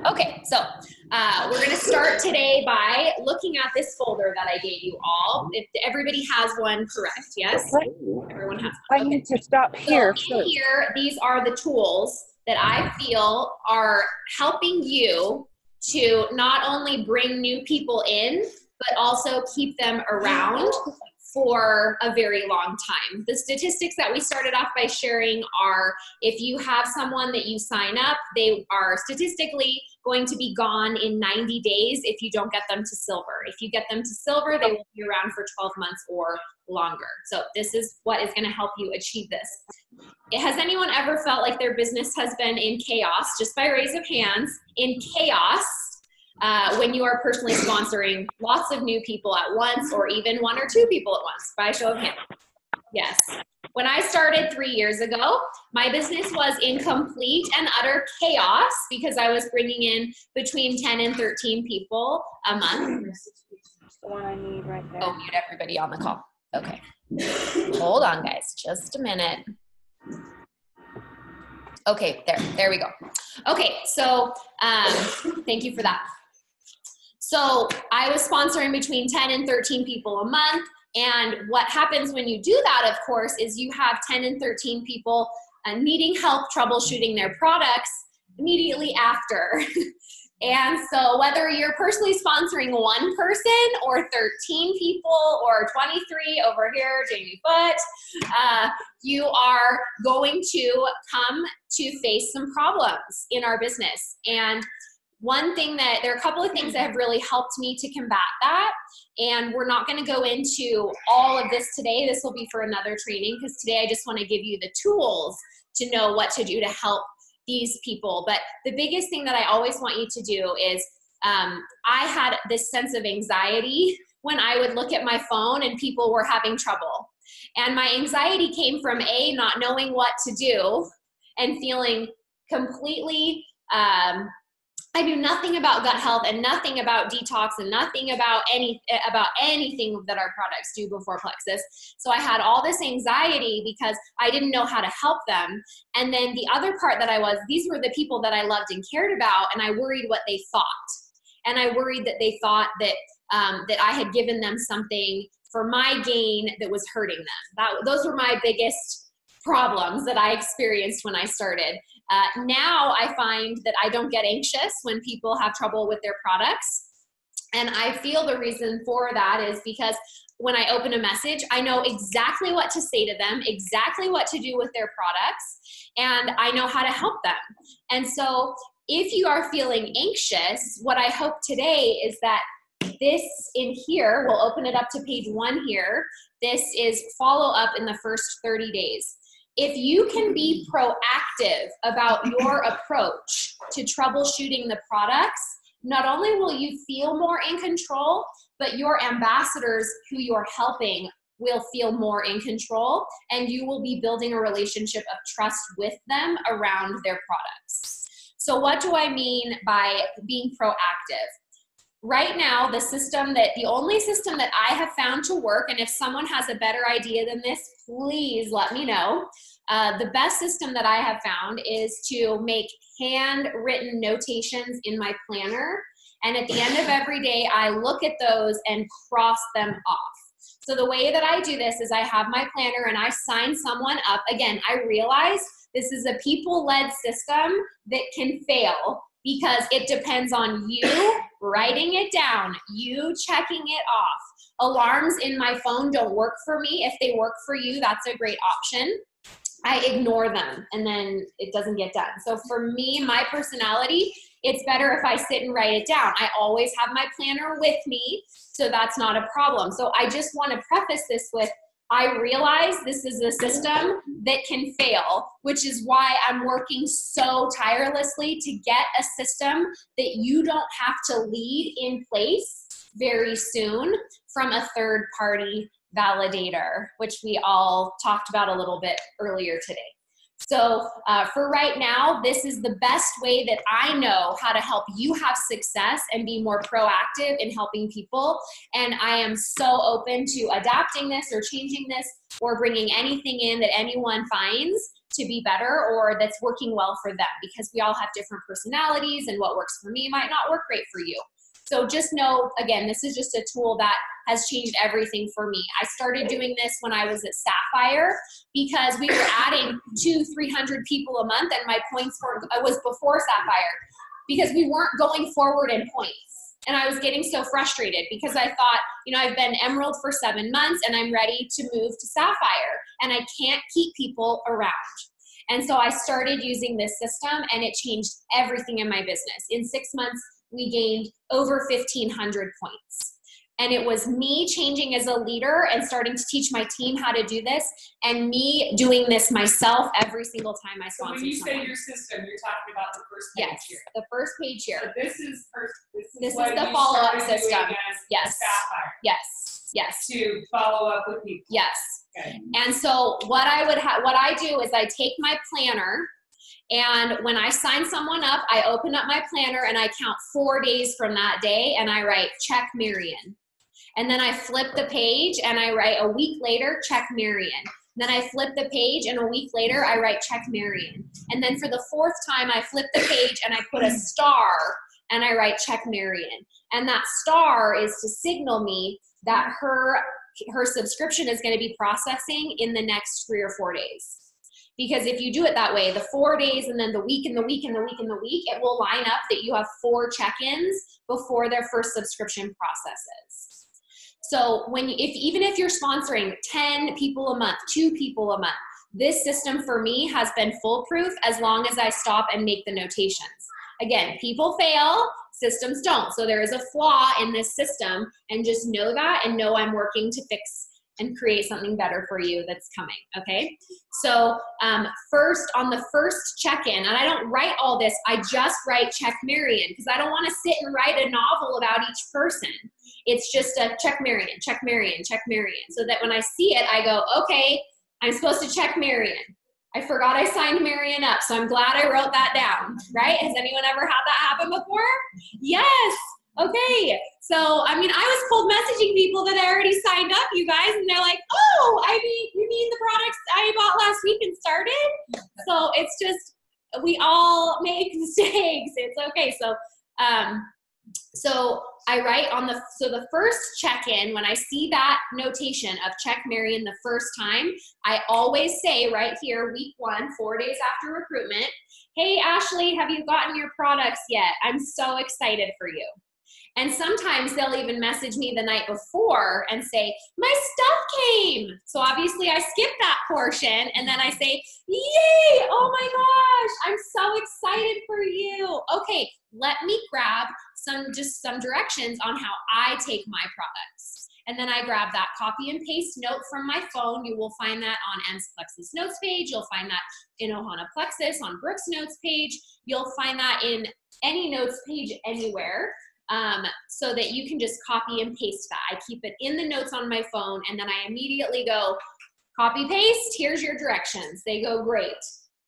Okay, so we're going to start today by looking at this folder that I gave you all. If everybody has one, correct? Yes? Everyone has one. I need to stop here. So in here, these are the tools that I feel are helping you to not only bring new people in, but also keep them around for a very long time. The statistics that we started off by sharing are, if you have someone that you sign up, they are statistically going to be gone in 90 days if you don't get them to silver. If you get them to silver, they will be around for 12 months or longer. So this is what is going to help you achieve this. Has anyone ever felt like their business has been in chaos, just by raise of hands, in chaos, when you are personally sponsoring lots of new people at once, or even one or two people at once, by show of hands? Yes. When I started 3 years ago, my business was in complete and utter chaos because I was bringing in between 10 and 13 people a month. The one I need right there. Oh, mute everybody on the call. Okay. Hold on, guys. Just a minute. Okay, there we go. Okay, so thank you for that. So I was sponsoring between 10 and 13 people a month. And what happens when you do that, of course, is you have 10 and 13 people needing help troubleshooting their products immediately after. And so whether you're personally sponsoring one person or 13 people or 23 over here, Jamie Foote, you are going to come to face some problems in our business. And there are a couple of things that have really helped me to combat that. And we're not going to go into all of this today. This will be for another training, because today I just want to give you the tools to know what to do to help these people. But the biggest thing that I always want you to do is, I had this sense of anxiety when I would look at my phone and people were having trouble. And my anxiety came from not knowing what to do and feeling completely, I knew nothing about gut health and nothing about detox and nothing about anything that our products do before Plexus. So I had all this anxiety because I didn't know how to help them. And then the other part that these were the people that I loved and cared about, and I worried what they thought. And I worried that they thought that that I had given them something for my gain that was hurting them. Those were my biggest problems that I experienced when I started. Now I find that I don't get anxious when people have trouble with their products. And I feel the reason for that is because when I open a message, I know exactly what to say to them, exactly what to do with their products, and I know how to help them. And so if you are feeling anxious, what I hope today is that this in here, we'll open it up to page 1 here. This is follow up in the first 30 days. If you can be proactive about your approach to troubleshooting the products, not only will you feel more in control, but your ambassadors who you're helping will feel more in control, and you will be building a relationship of trust with them around their products. So what do I mean by being proactive? Right now, the only system that I have found to work, and if someone has a better idea than this, please let me know. The best system that I have found is to make handwritten notations in my planner. And at the end of every day, I look at those and cross them off. So the way that I do this is I have my planner and I sign someone up. Again, I realize this is a people-led system that can fail, because it depends on you writing it down, you checking it off. Alarms in my phone don't work for me. If they work for you, that's a great option. I ignore them and then it doesn't get done. So for me, my personality, it's better if I sit and write it down. I always have my planner with me, so that's not a problem. So I just want to preface this with, I realize this is a system that can fail, which is why I'm working so tirelessly to get a system that you don't have to lead in place very soon from a third-party validator, which we all talked about a little bit earlier today. So for right now, this is the best way that I know how to help you have success and be more proactive in helping people. And I am so open to adapting this or changing this or bringing anything in that anyone finds to be better or that's working well for them, because we all have different personalities and what works for me might not work great for you. So just know, again, this is just a tool that has changed everything for me. I started doing this when I was at Sapphire because we were adding 200-300 people a month, and my points was before Sapphire because we weren't going forward in points. And I was getting so frustrated because I thought, you know, I've been Emerald for 7 months and I'm ready to move to Sapphire, and I can't keep people around. And so I started using this system, and it changed everything in my business. In 6 months, we gained over 1,500 points. And it was me changing as a leader and starting to teach my team how to do this, and me doing this myself every single time I sponsor someone. So when you say your system, you're talking about the first page yes, here. the first page here. So this is this what is the you follow-up started system. doing as Yes. Sapphire. Yes. Yes. To follow up with people. Yes. Okay. And so what I do is I take my planner, and when I sign someone up, I open up my planner and I count 4 days from that day, and I write, check Marion. And then I flip the page and I write, a week later, check Marion. And then I flip the page, and a week later I write, check Marion. And then for the 4th time, I flip the page and I put a star and I write, check Marion. And that star is to signal me that her subscription is going to be processing in the next 3 or 4 days. Because if you do it that way, the 4 days and then the week and the week and the week and the week, it will line up that you have 4 check-ins before their first subscription processes. So even if you're sponsoring 10 people a month, 2 people a month, this system for me has been foolproof as long as I stop and make the notations. Again, people fail, systems don't. So there is a flaw in this system, and just know that, and know I'm working to fix and create something better for you that's coming, okay? So first, on the first check-in, and I don't write all this, I just write check Marion, because I don't wanna sit and write a novel about each person. It's just a check Marion, check Marion, check Marion, so that when I see it, I go, okay, I'm supposed to check Marion. I forgot I signed Marion up, so I'm glad I wrote that down, right? Has anyone ever had that happen before? Yes. Okay, so I mean, I was cold messaging people that I already signed up, you guys, and they're like, oh, you mean the products I bought last week and started? So it's just, we all make mistakes. It's okay. So I write on the first check-in, when I see that notation of check Marion the first time, I always say right here, week 1, 4 days after recruitment, hey, Ashley, have you gotten your products yet? I'm so excited for you. And sometimes they'll even message me the night before and say, my stuff came. So obviously I skip that portion, and then I say, yay, oh my gosh, I'm so excited for you. Okay, let me grab some directions on how I take my products. And then I grab that copy and paste note from my phone. You will find that on Anne's Plexus notes page. You'll find that in Ohana Plexus on Brooke's notes page. You'll find that in any notes page anywhere. So that you can just copy and paste that. I keep it in the notes on my phone, and then I immediately go, copy paste, here's your directions. They go great.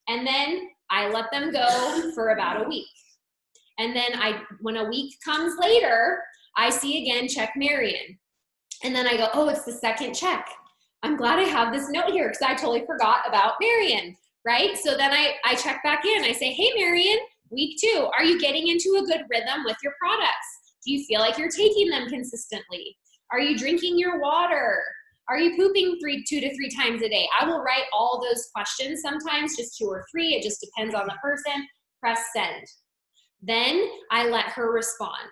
And then I let them go for about a week. And then when a week comes later, I see again, check Marion. And then I go, oh, it's the second check. I'm glad I have this note here because I totally forgot about Marion, right? So then I check back in. I say, hey, Marion, week 2, are you getting into a good rhythm with your products? Do you feel like you're taking them consistently? Are you drinking your water? Are you pooping 2 to 3 times a day? I will write all those questions, sometimes just 2 or 3. It just depends on the person. Press send. Then I let her respond.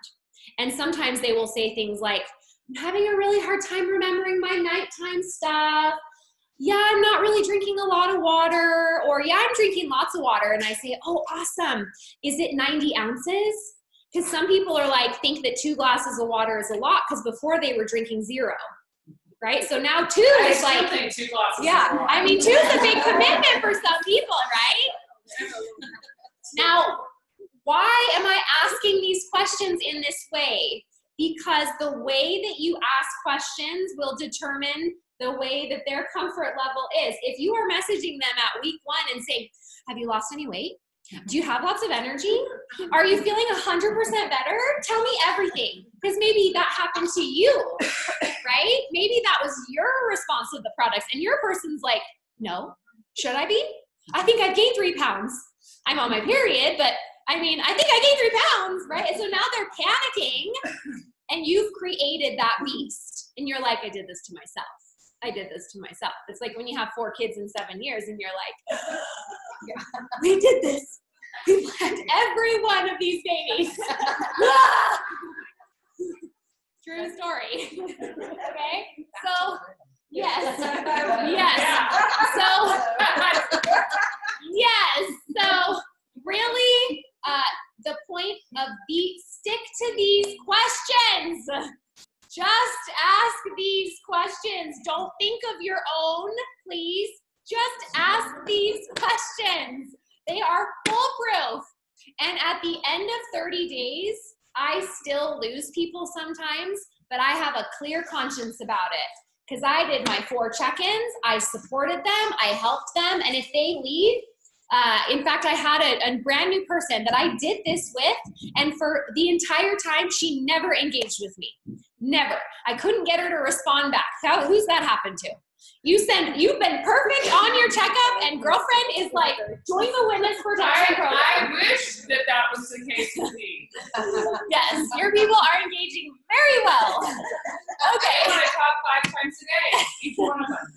And sometimes they will say things like, I'm having a really hard time remembering my nighttime stuff. Yeah, I'm not really drinking a lot of water. Or yeah, I'm drinking lots of water. And I say, oh, awesome. Is it 90 ounces? Because some people are like, think that 2 glasses of water is a lot because before they were drinking 0. Right? So now 2 is like, I still think 2 glasses yeah, is a lot. I mean, 2 is a big commitment for some people, right? Now, why am I asking these questions in this way? Because the way that you ask questions will determine the way that their comfort level is. If you are messaging them at week 1 and saying, have you lost any weight? Do you have lots of energy? Are you feeling 100% better? Tell me everything. Because maybe that happened to you, right? Maybe that was your response to the products and your person's like, no, should I be? I think I've gained 3 pounds. I'm on my period, but I mean, I think I gained 3 pounds, right? And so now they're panicking, and you've created that beast. And you're like, I did this to myself. I did this to myself. It's like when you have 4 kids in 7 years, and you're like, we did this. We planned every one of these babies. True story. Okay? So, yes. Yes. So, really, the point of stick to these questions. Just ask these questions. Don't think of your own, please. Just ask these questions. They are foolproof. And at the end of 30 days, I still lose people sometimes, but I have a clear conscience about it. Because I did my 4 check-ins, I supported them, I helped them, and if they leave, in fact, I had a brand new person that I did this with, and for the entire time, she never engaged with me. Never. I couldn't get her to respond back. Who's that happened to? You've been perfect on your checkup, and girlfriend is like, join the women's protection program. I wish that was the case with me. Yes, your people are engaging very well. Okay. I want to talk 5 times a day, each one of them.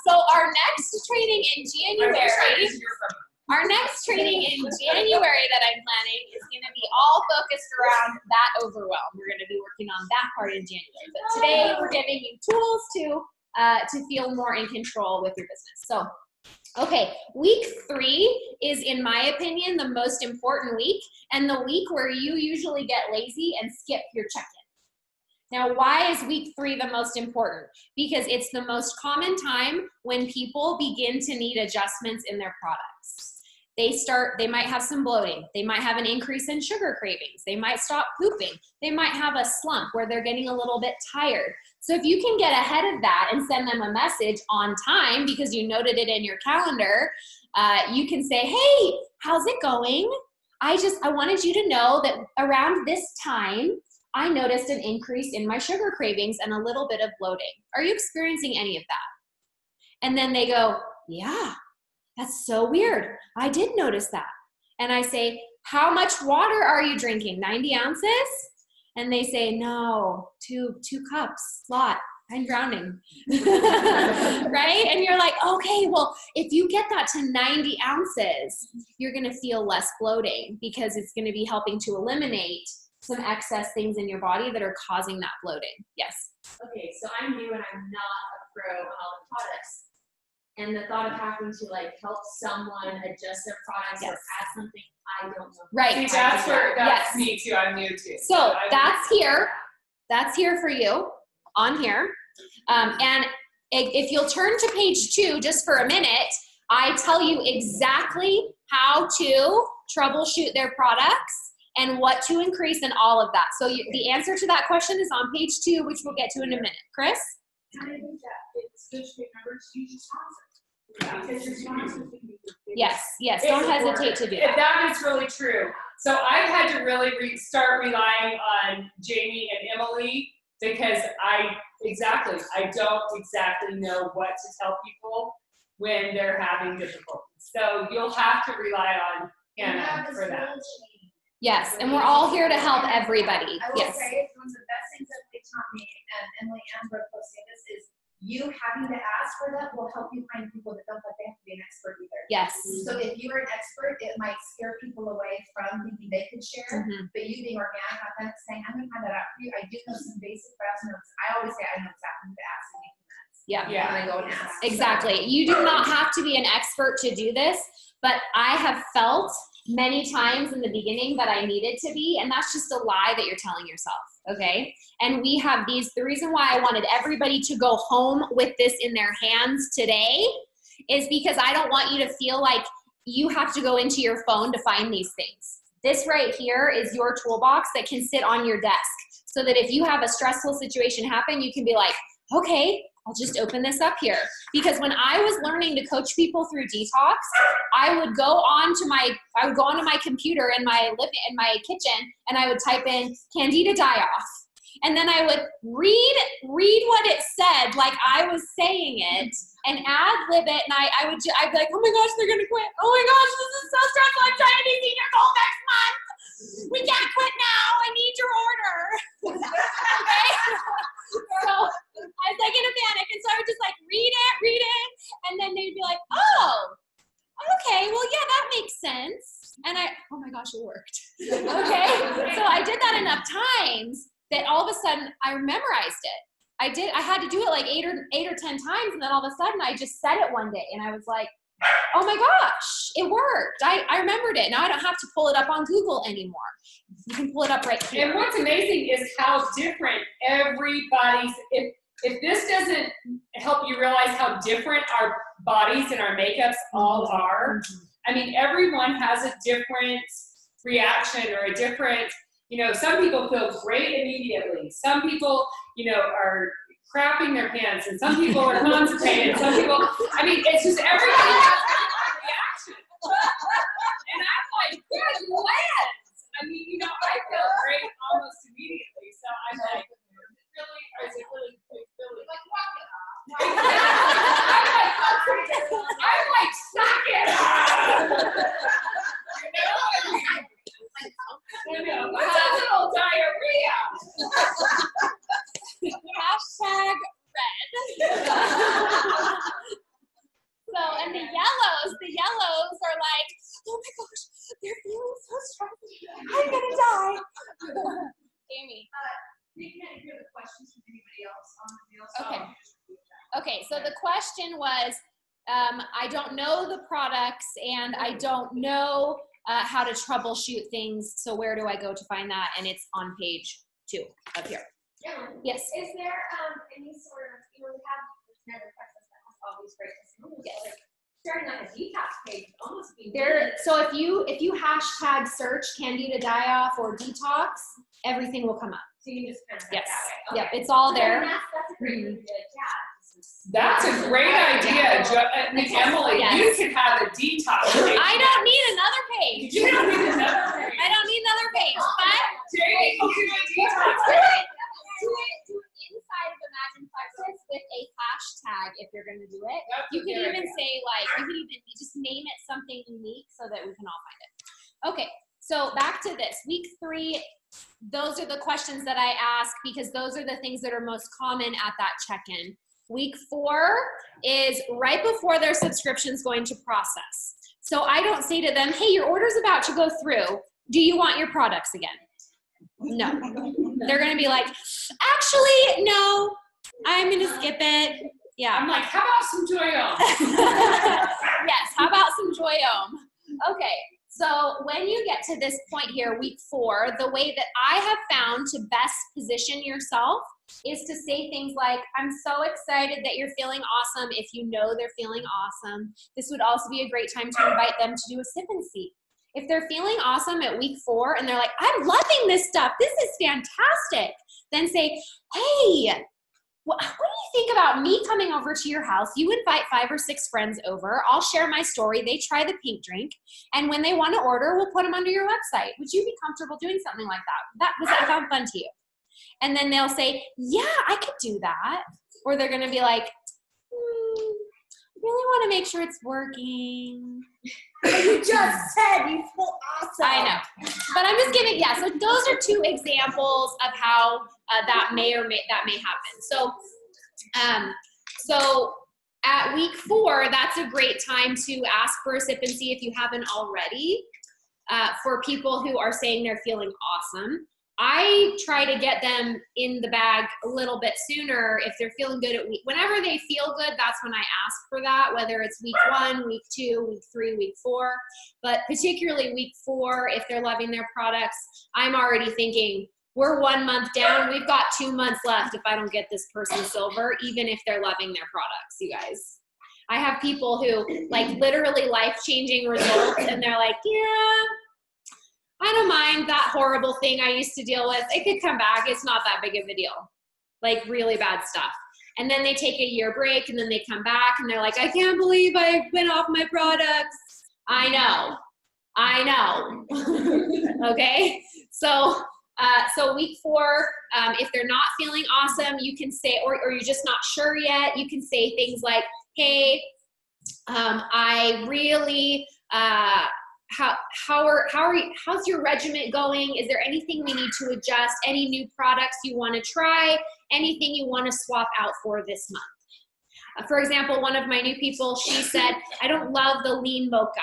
So our next training in I wish I January, could hear from them. our next training in January that I'm planning is going to be all focused around that overwhelm. We're going to be working on that part in January. But today we're giving you tools to feel more in control with your business. So, okay, week 3 is, in my opinion, the most important week, and the week where you usually get lazy and skip your check-in. Now, why is week 3 the most important? Because it's the most common time when people begin to need adjustments in their products. They might have some bloating. They might have an increase in sugar cravings. They might stop pooping. They might have a slump where they're getting a little bit tired. So if you can get ahead of that and send them a message on time because you noted it in your calendar, you can say, hey, how's it going? I wanted you to know that around this time, I noticed an increase in my sugar cravings and a little bit of bloating. Are you experiencing any of that? And then they go, yeah, that's so weird. I did notice that. And I say, how much water are you drinking? 90 ounces? And they say, no, two cups, lot. I'm drowning. Right? And you're like, okay, well, if you get that to 90 ounces, you're going to feel less bloating because it's going to be helping to eliminate some excess things in your body that are causing that bloating. Yes. Okay, so I'm new and I'm not a pro on all the products. And the thought of having to like help someone adjust their products or add something I don't know. Right. See, that's me too. I'm new too. So that's here. That's here for you on here. And if you'll turn to page 2 just for a minute, I tell you exactly how to troubleshoot their products and what to increase and all of that. So the answer to that question is on page 2, which we'll get to in a minute. Chris? How do you do that? It's good to remember to use your sponsor. Because your sponsor can be the biggest. Yes. Don't hesitate to do that. That is really true. So I've had to really start relying on Jamie and Emily because I don't exactly know what to tell people when they're having difficulties. So you'll have to rely on Hannah for that. Yes, and we're all here to help everybody. I will Yes. say one of the best things that they taught me, and Emily and Brooke will say this, is you having to ask for that will help you find people that don't think they have to be an expert either. Yes. So if you're an expert, it might scare people away from thinking they could share, but you being organic, authentic, saying, I'm going to find that out for you. I do know some basic, but I always say I know exactly who to ask in 8 minutes. Yeah. When I go and ask. Exactly. You do not have to be an expert to do this, but I have felt many times in the beginning that I needed to be, and that's just a lie that you're telling yourself, okay? And we have the reason why I wanted everybody to go home with this in their hands today is because I don't want you to feel like you have to go into your phone to find these things. This right here is your toolbox that can sit on your desk so that if you have a stressful situation happen, you can be like, okay, I'll just open this up here. Because when I was learning to coach people through detox, I would go onto my computer in my kitchen and I would type in Candida die off. And then I would read what it said like I was saying it and ad-lib it, and I'd be like, oh my gosh, they're gonna quit. Oh my gosh, this is so stressful. I'm trying to be senior goal next month. We can't quit now. I need your order. Okay? So I was like in a panic, and so I would just like read it, and then they'd be like, oh, okay, well, yeah, that makes sense. And oh my gosh, it worked. Okay? So I did that enough times that all of a sudden I memorized it. I had to do it like 8 or 10 times, and then all of a sudden I just said it one day, and I was like, oh my gosh, it worked. I remembered it. Now I don't have to pull it up on Google anymore. You can pull it up right here. And what's amazing is how different everybody's, if this doesn't help you realize how different our bodies and our makeups all are, I mean, everyone has a different reaction or a different, some people feel great immediately. Some people, are crapping their pants, and some people are constipated. Some people, I mean, it's just everybody has a different reaction. And I'm like, good lands. I mean, I feel great almost immediately. So I'm like, is it really? Like, walk it off. I'm like, suck it up. What's a little diarrhea? Hashtag red. So, and the yellows are like, oh my gosh, they're feeling so stressed. I'm gonna die. Amy. We can't hear the questions from anybody else on the deal. Okay. Okay, so the question was, I don't know the products and I don't know how to troubleshoot things. So where do I go to find that? And it's on page 2 up here. Yes. Is there any sort of, we have this never process that has all these great testimonials. Yes. Like, starting like a detox page would almost be There. So if you hashtag search Candida die-off or detox, everything will come up. So you can just kind of Yes. that way. Yep. It's all there. That's a great way to do it. Yeah. That's a great idea, Emily. Yes. You could have a detox page. I don't need another page. You don't need another page. I don't need another page. But Jamie, you do a detox do page. it inside of Imagine Plexus with a hashtag if you're going to do it. That's You a could good even idea. say you could even just name it something unique so that we can all find it. Okay, so back to this. Week 3, those are the questions that I ask because those are the things that are most common at that check-in. Week 4 is right before their subscription's going to process. So I don't say to them, hey, your order's about to go through. Do you want your products again? No. They're going to be like, actually, no, I'm going to skip it. Yeah. I'm like, how about some Joyome? Yes, how about some Joyome? Okay, so when you get to this point here, week 4, the way that I have found to best position yourself is to say things like, I'm so excited that you're feeling awesome if you know they're feeling awesome. This would also be a great time to invite them to do a sip and see. If they're feeling awesome at week 4 and they're like, I'm loving this stuff, this is fantastic, then say, hey, what do you think about me coming over to your house? You invite 5 or 6 friends over. I'll share my story. They try the pink drink. And when they want to order, we'll put them under your website. Would you be comfortable doing something like that? Does that sound fun to you? And then they'll say, yeah, I could do that. Or they're going to be like, I really want to make sure it's working. You just said you feel awesome. I know. But I'm just giving, so those are 2 examples of how that may happen. So at week 4, that's a great time to ask for a sip and see if you haven't already. For people who are saying they're feeling awesome, I try to get them in the bag a little bit sooner if they're feeling good at whenever they feel good, that's when I ask for that, whether it's week 1, week 2, week 3, week 4. But particularly week 4, if they're loving their products, I'm already thinking, we're 1 month down, we've got 2 months left if I don't get this person silver, even if they're loving their products, you guys. I have people who literally life-changing results and they're like, yeah, I don't mind that horrible thing I used to deal with. It could come back. It's not that big of a deal. Really bad stuff. And then they take a year break and then they come back and they're like, I can't believe I went off my products. I know. Okay. So So week 4, if they're not feeling awesome, you can say, or you're just not sure yet, you can say things like, hey, I really, how's your regimen going? Is there anything we need to adjust? Any new products you want to try? Anything you want to swap out for this month? For example, one of my new people, she said, I don't love the lean mocha.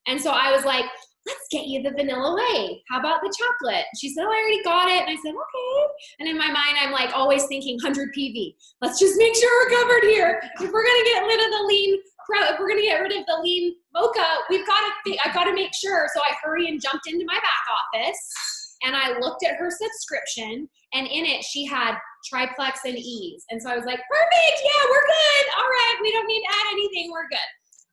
And so I was like, let's get you the vanilla whey. How about the chocolate? She said, oh, I already got it. And I said, okay. And in my mind, I'm like always thinking 100 PV. Let's just make sure we're covered here. If we're going to get rid of the lean, if we're going to get rid of the lean mocha, I've got to make sure. So I hurry and jumped into my back office and I looked at her subscription, and in it, she had triplex and ease. And so I was like, perfect. Yeah, we're good. All right. We don't need to add anything. We're good.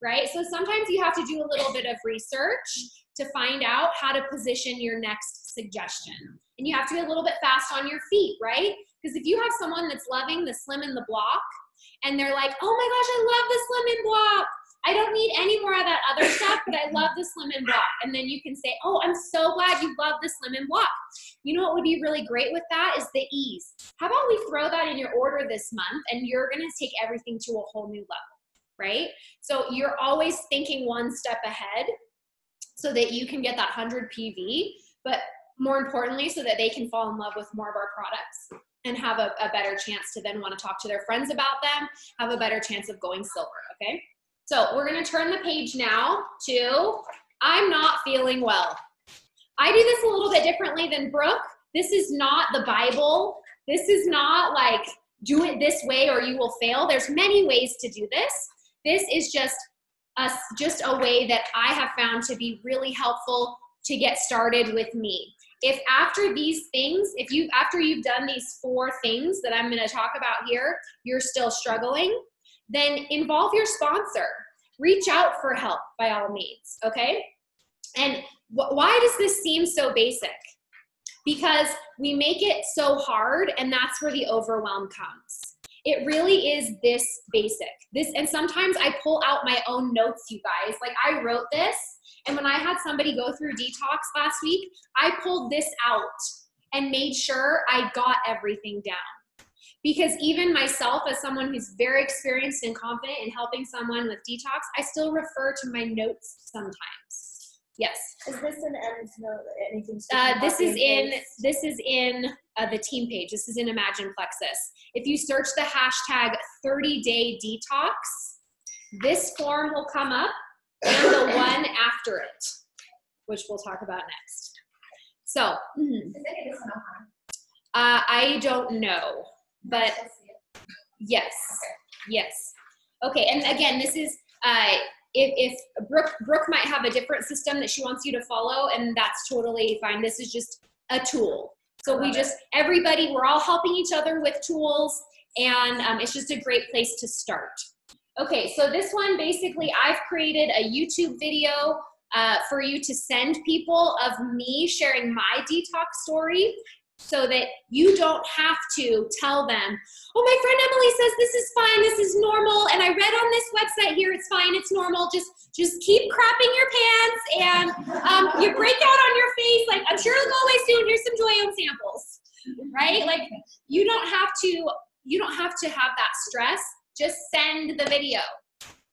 Right? So sometimes you have to do a little bit of research to find out how to position your next suggestion. And you have to be a little bit fast on your feet, right? Because if you have someone that's loving the Slim in the Block, and they're like, oh my gosh, I love the Slim in Block. I don't need any more of that other stuff, but I love the Slim in Block. And then you can say, oh, I'm so glad you love the Slim in Block. You know what would be really great with that is the ease. How about we throw that in your order this month, and you're gonna take everything to a whole new level, right? So you're always thinking one step ahead so that you can get that 100 PV, but more importantly, so that they can fall in love with more of our products and have a better chance to then want to talk to their friends about them, have a better chance of going silver, okay? So we're gonna turn the page now to, I'm not feeling well. I do this a little bit differently than Brooke. This is not the Bible. This is not like, do it this way or you will fail. There's many ways to do this. This is just a way that I have found to be really helpful to get started with me. If after these things, after you've done these 4 things that I'm gonna talk about here, you're still struggling, then involve your sponsor. Reach out for help by all means, okay? And why does this seem so basic? Because we make it so hard, and that's where the overwhelm comes. It really is this basic. And sometimes I pull out my own notes, you guys. Like I wrote this, and when I had somebody go through detox last week, I pulled this out and made sure I got everything down. Because even myself, as someone who's very experienced and confident in helping someone with detox, I still refer to my notes sometimes. Yes. Is this an end note? Anything? This is in the team page. This is in Imagine Plexus. If you search the hashtag 30-day detox, this form will come up and the one after it, which we'll talk about next. So, I don't know, but yes, yes. Okay, and again, this is, if Brooke might have a different system that she wants you to follow, and that's totally fine. This is just a tool. So we're all helping each other with tools, and it's just a great place to start. Okay, so this one, basically, I've created a YouTube video for you to send people of me sharing my detox story, so that you don't have to tell them, oh, my friend Emily says this is fine, this is normal, and I read on this website here, it's fine, it's normal, just keep crapping your pants, and you break out on your face, like, I'm sure it'll go away soon, here's some Joy samples, right? Like, you don't have to have that stress, just send the video.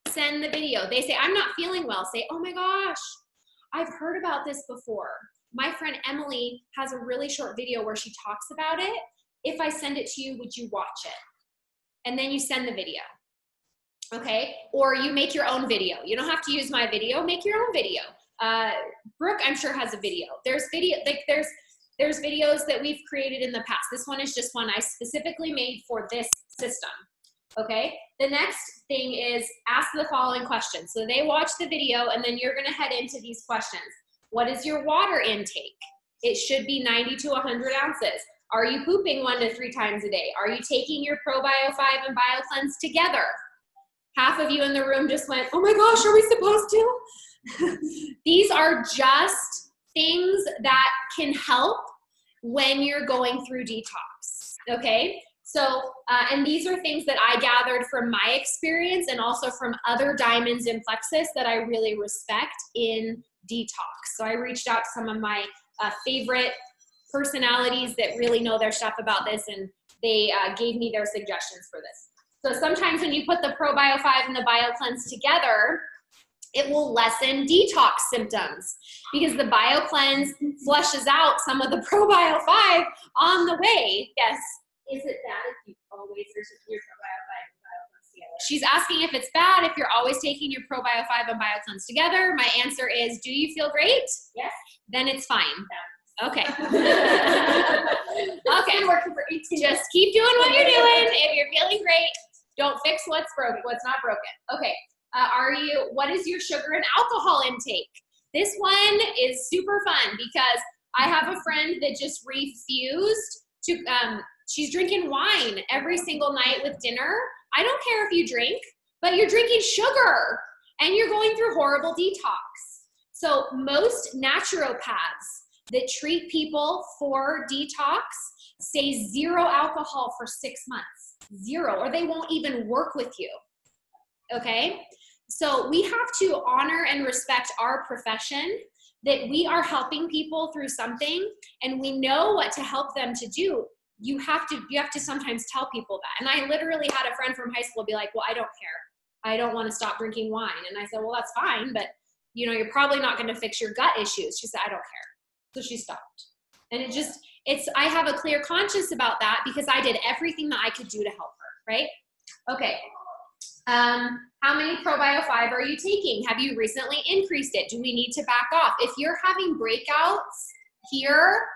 Send the video. They say, I'm not feeling well. Say, oh my gosh, I've heard about this before. My friend Emily has a really short video where she talks about it. If I send it to you, would you watch it? And then you send the video, okay? Or you make your own video. You don't have to use my video, make your own video. Brooke, I'm sure, has a video. There's videos that we've created in the past. This one is just one I specifically made for this system, okay? The next thing is ask the following questions. So they watch the video, and then you're gonna head into these questions. What is your water intake? It should be 90 to 100 ounces. Are you pooping 1 to 3 times a day? Are you taking your ProBio 5 and BioCleanse together? Half of you in the room just went, oh my gosh, are we supposed to? These are just things that can help when you're going through detox, okay? So, and these are things that I gathered from my experience and also from other diamonds in Plexus that I really respect in detox. So I reached out to some of my favorite personalities that really know their stuff about this, and they gave me their suggestions for this. So sometimes when you put the ProBio 5 and the BioCleanse together, it will lessen detox symptoms because the BioCleanse flushes out some of the ProBio 5 on the way. Yes. Is it bad if you always are taking your ProBio 5 and BioCleanse together? She's asking if it's bad if you're always taking your ProBio 5 and BioCleanse together. My answer is, do you feel great? Yes. Then it's fine. Okay. Okay. Working for 18 Just keep doing what you're doing. If you're feeling great, don't fix what's broken, what's not broken. Okay. What is your sugar and alcohol intake? This one is super fun because I have a friend that just refused to, she's drinking wine every single night with dinner. I don't care if you drink, but you're drinking sugar and you're going through horrible detox. So most naturopaths that treat people for detox say 0 alcohol for 6 months, 0, or they won't even work with you, okay? So we have to honor and respect our profession, that we are helping people through something and we know what to help them to do. You have to sometimes tell people that. And I literally had a friend from high school be like, well, I don't care. I don't want to stop drinking wine. And I said, well, that's fine, but you know, you're probably not going to fix your gut issues. She said, I don't care. So she stopped. And I have a clear conscience about that because I did everything that I could do to help her, right? Okay. How many ProBio 5 are you taking? Have you recently increased it? Do we need to back off? If you're having breakouts here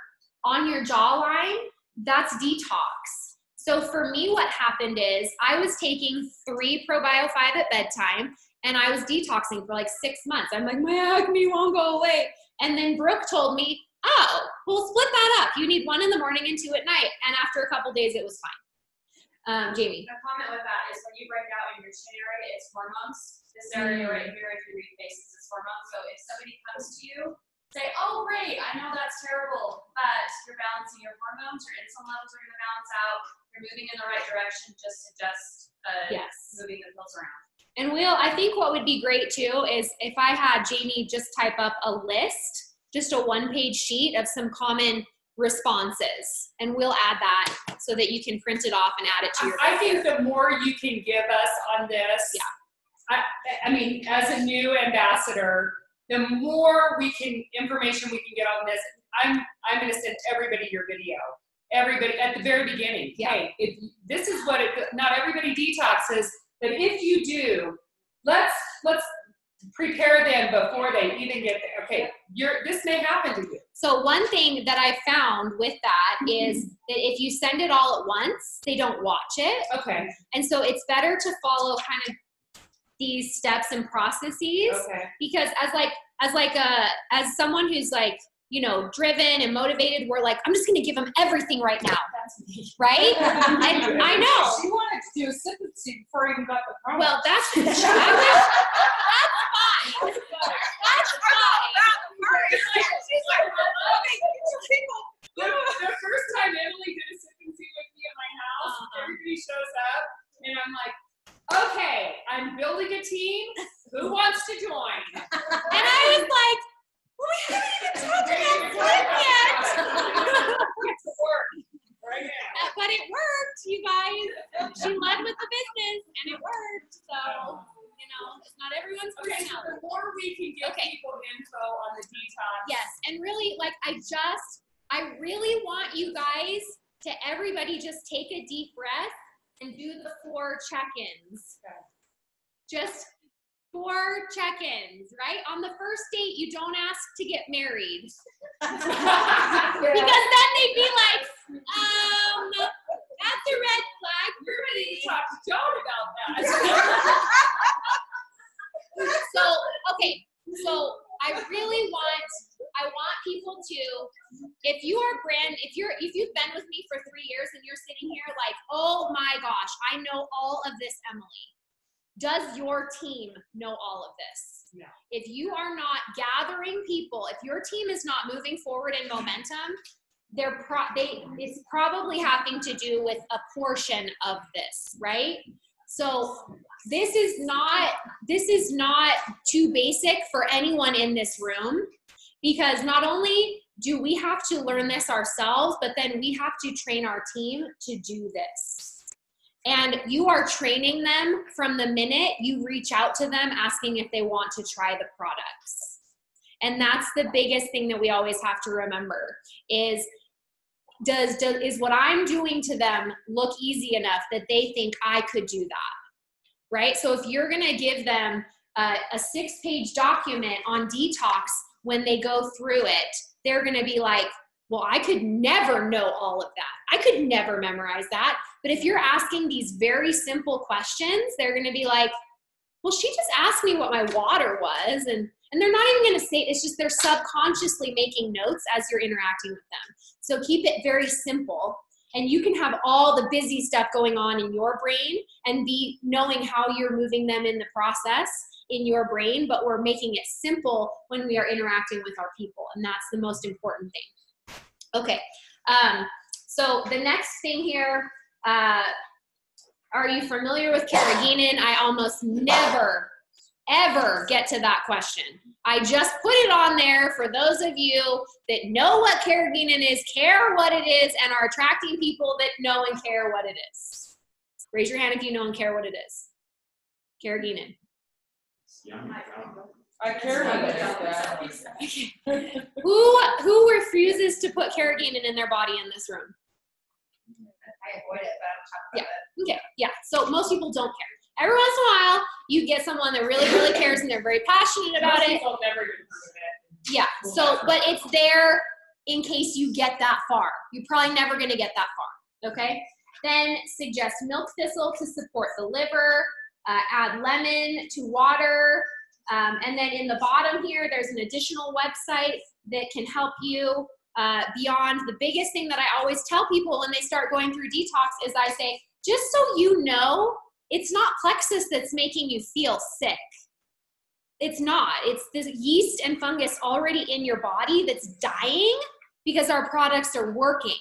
on your jawline, that's detox. So for me, what happened is I was taking 3 ProBio 5 at bedtime and I was detoxing for like 6 months. I'm like, my acne won't go away. And then Brooke told me, oh, we'll split that up. You need 1 in the morning and 2 at night. And after a couple days, it was fine. Jamie. The comment with that is when you break out in your chin area, it's hormones. This area right here, if you read faces, is hormones. So if somebody comes to you, say, oh, great, I know that's terrible, but you're balancing your hormones, your insulin levels are going to balance out, you're moving in the right direction, just adjust moving the pills around. And I think what would be great too is if I had Jamie just type up a list, just a 1-page sheet of some common responses, and we'll add that so that you can print it off and add it to your I think the more you can give us on this, I mean, as a new ambassador, the more information we can get on this. I'm going to send everybody your video. Everybody at the very beginning. Yeah. Hey, if this is what not everybody detoxes, but if you do, let's prepare them before they even get there. Okay, this may happen to you. So one thing that I found with that is that if you send it all at once, they don't watch it. Okay. And so it's better to follow kind of these steps and processes. Okay. Because as someone who's like, you know, driven and motivated, we're like, I'm just going to give them everything right now. That's me. Right? And I know. She wanted to do a sympathy before you even got the promo. Well, that's fine. That's fine. The first time Emily did a sympathy with me at my house, everybody shows up, and I'm like, okay, I'm building a team. Who wants to join? And I was like, we haven't even talked about flip yet. It's work right now. But it worked, you guys. She led with the business, and it worked. So, you know, it's not everyone's personality. The more we can give people info on the detox. Yes, and really, like, I really want you guys to everybody just take a deep breath and do the 4 check-ins. Okay. Just 4 check-ins, right? On the first date, you don't ask to get married. Because then they'd be like, that's a red flag. You're ready to talk to Joan about that. So I really want people to, if you've been with me for 3 years and you're sitting here like, oh my gosh, I know all of this, Emily. Does your team know all of this? No. If you are not gathering people, if your team is not moving forward in momentum, it's probably having to do with a portion of this, right? So this is not too basic for anyone in this room, because not only do we have to learn this ourselves, but then we have to train our team to do this. And you are training them from the minute you reach out to them asking if they want to try the products. And that's the biggest thing that we always have to remember is what I'm doing to them look easy enough that they think I could do that, right? So if you're gonna give them a 6-page document on detox when they go through it, they're gonna be like, well, I could never know all of that. I could never memorize that. But if you're asking these very simple questions, they're gonna be like, well, she just asked me what my water was, and they're not even gonna say, it's just they're subconsciously making notes as you're interacting with them. So keep it very simple, and you can have all the busy stuff going on in your brain and be knowing how you're moving them in the process in your brain, but we're making it simple when we are interacting with our people, and that's the most important thing. Okay, so the next thing here, are you familiar with carrageenan? I almost never, ever get to that question. I just put it on there for those of you that know what carrageenan is, care what it is, and are attracting people that know and care what it is. Raise your hand if you know and care what it is. Carrageenan. I care about it. Who refuses to put carrageenan in their body in this room? I avoid it, but I don't talk about it. Okay, yeah. So most people don't care. Every once in a while, you get someone that really, really cares and they're very passionate about it. People never get through it. Yeah. So, but it's there in case you get that far. You're probably never going to get that far. Okay. Then suggest milk thistle to support the liver. Add lemon to water. And then in the bottom here, there's an additional website that can help you beyond. The biggest thing that I always tell people when they start going through detox is I say, just so you know, it's not plexus that's making you feel sick. It's not. It's this yeast and fungus already in your body that's dying because our products are working.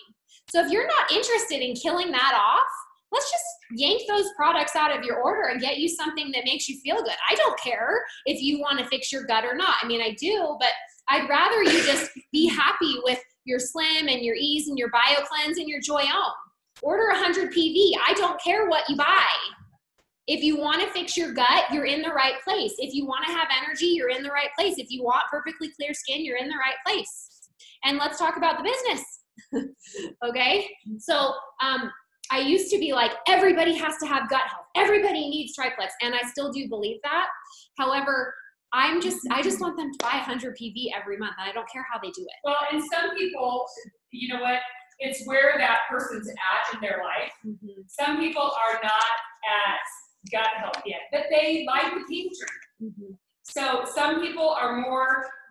So if you're not interested in killing that off, let's just yank those products out of your order and get you something that makes you feel good. I don't care if you want to fix your gut or not. I mean, I do, but I'd rather you just be happy with your Slim and your Ease and your BioCleanse and your Joyome. Order 100 PV. I don't care what you buy. If you want to fix your gut, you're in the right place. If you want to have energy, you're in the right place. If you want perfectly clear skin, you're in the right place. And let's talk about the business. Okay? So I used to be like, everybody has to have gut health. Everybody needs triplex. And I still do believe that. However, I just want them to buy 100 PV every month. And I don't care how they do it. Well, and some people, you know what? It's where that person's at in their life. Mm-hmm. Some people are not at gut health yet, but they like the pink drink. Mm-hmm. So some people are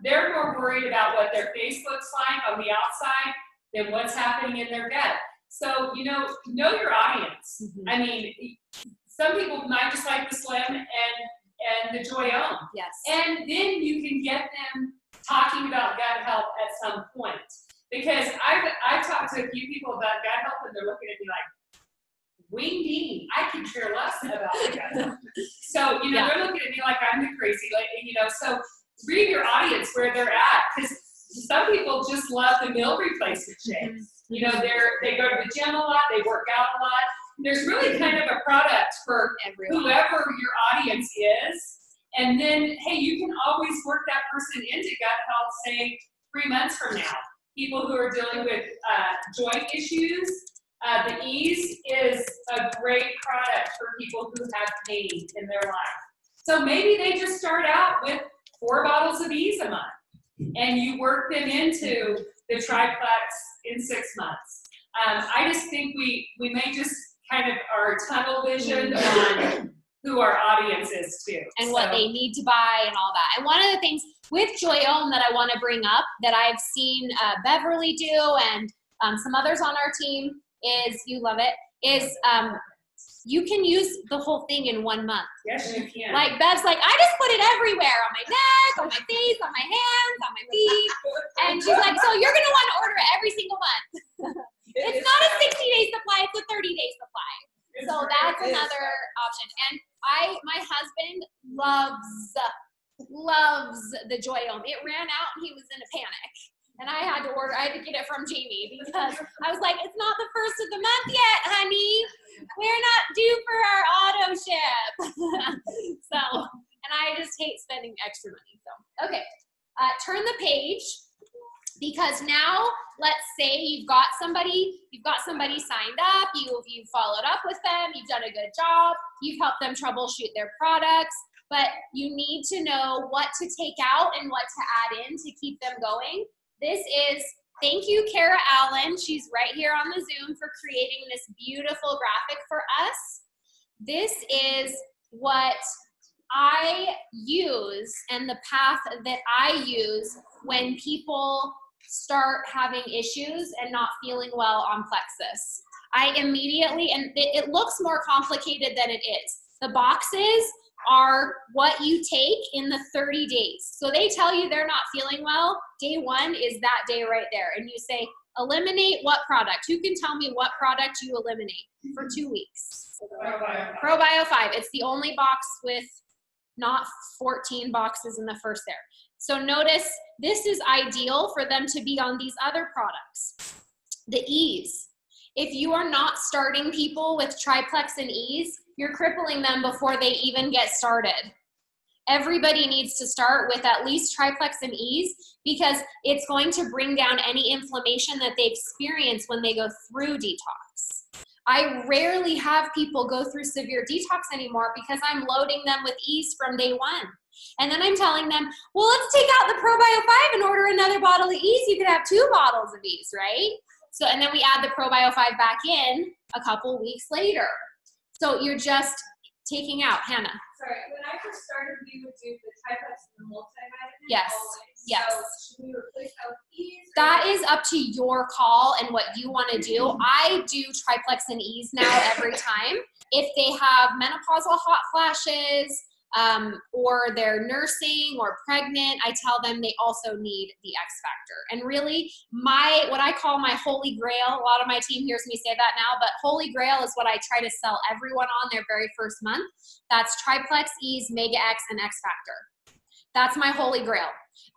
they're more worried about what their face looks like on the outside than what's happening in their gut. So, know your audience. Mm-hmm. I mean, some people might just like the Slim and the Joyome. Yes. And then you can get them talking about gut health at some point. Because I've talked to a few people about gut health and they're looking at me like, wing ding, I can care less about the gut health. So, they're looking at me like I'm the crazy lady, so read your audience where they're at. Because some people just love the meal replacement shakes. They go to the gym a lot, they work out a lot. There's really kind of a product for everyone, whoever your audience is. And then, hey, you can always work that person into gut health, say 3 months from now. People who are dealing with joint issues, the Ease is a great product for people who have pain in their life. So maybe they just start out with 4 bottles of Ease a month, and you work them into the triplex in 6 months. I just think we may just kind of our tunnel vision on who our audience is too. And what they need to buy and all that. And one of the things with Joyome that I want to bring up that I've seen Beverly do and some others on our team is, you love it, is you can use the whole thing in 1 month. Yes, you can. Like Bev's like, I just put it everywhere, on my neck, on my face, on my hands, on my feet. And she's like, so you're going to want to order it every single month. It's not a 60-day supply, it's a 30-day supply. So that's another option. And my husband loves the Joyome. It ran out and he was in a panic. And I I had to get it from Jamie because I was like, it's not the first of the month yet, honey. We're not due for our auto ship. So, and I just hate spending extra money. So, okay, turn the page, because now let's say you've got somebody signed up, you've followed up with them, you've done a good job, you've helped them troubleshoot their products, but you need to know what to take out and what to add in to keep them going. This is, thank you, Kara Allen. She's right here on the Zoom for creating this beautiful graphic for us. This is what I use and the path that I use when people start having issues and not feeling well on plexus. I immediately, and it looks more complicated than it is. The boxes are what you take in the 30 days. So they tell you they're not feeling well. Day 1 is that day right there. And you say, eliminate what product? Who can tell me what product you eliminate for 2 weeks? ProBio 5. It's the only box with not 14 boxes in the first there. So notice this is ideal for them to be on these other products. The Ease. If you are not starting people with Triplex and Ease, you're crippling them before they even get started. Everybody needs to start with at least Triplex and Ease because it's going to bring down any inflammation that they experience when they go through detox. I rarely have people go through severe detox anymore because I'm loading them with Ease from day 1. And then I'm telling them, well, let's take out the ProBio 5 and order another bottle of Ease. You could have 2 bottles of Ease, right? So, and then we add the ProBio 5 back in a couple weeks later. So you're just taking out, Hannah. Sorry, when I first started, we would do the triplex and the multivitamin. Yes. Always. Yes. So should we replace that with Ease? That is up to your call and what you want to do. I do Triplex and Ease now every time. If they have menopausal hot flashes, or they're nursing or pregnant, I tell them they also need the X Factor. And really, what I call my holy grail, a lot of my team hears me say that now, but holy grail is what I try to sell everyone on their very first month. That's Triplex, Ease, Mega X, and X Factor. That's my holy grail.